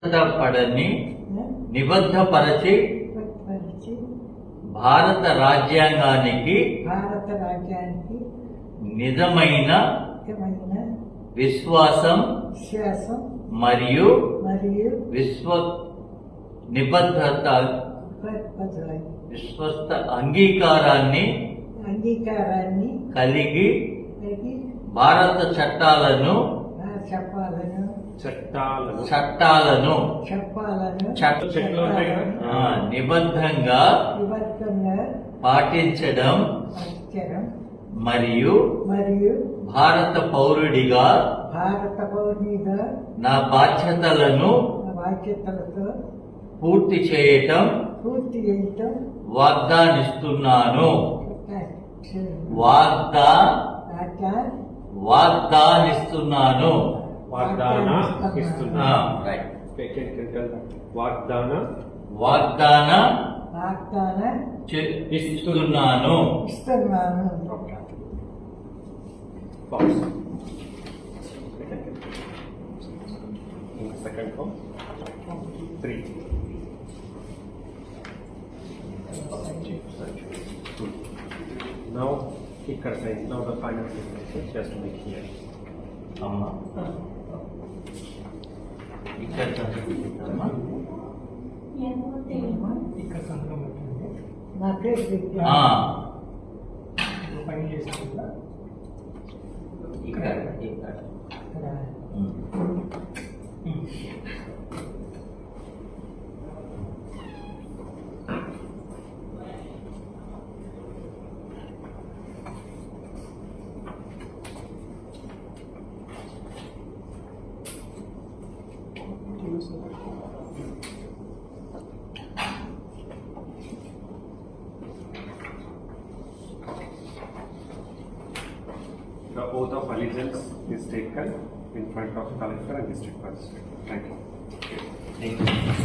పడని నిబద్ధపరచి భారత రాజ్యాంగానికి నిజమైన విశ్వాసం మరియు విశ్వస్త అంగీకారాన్ని కలిగి భారత చట్టాలను నిబద్ధంగా పాటించడం మరియు భారత పౌరుడిగా నా బాధ్యతలను పూర్తి చేయటం వాగ్దానిస్తున్నాను. వాగ్దానిస్తున్నాను. ఇస్తున్నాను. Second form. 3. Now, ఇక్కడ size. Now the final signature just to make here. అమ్మా ఇక్కడ చదువుకుంటామా? ఇక్కడ సంతకం పెట్టండి. పని చేసుకుంటా ఇక్కడ The oath of allegiance is taken in front of collector and district magistrate. Thank you.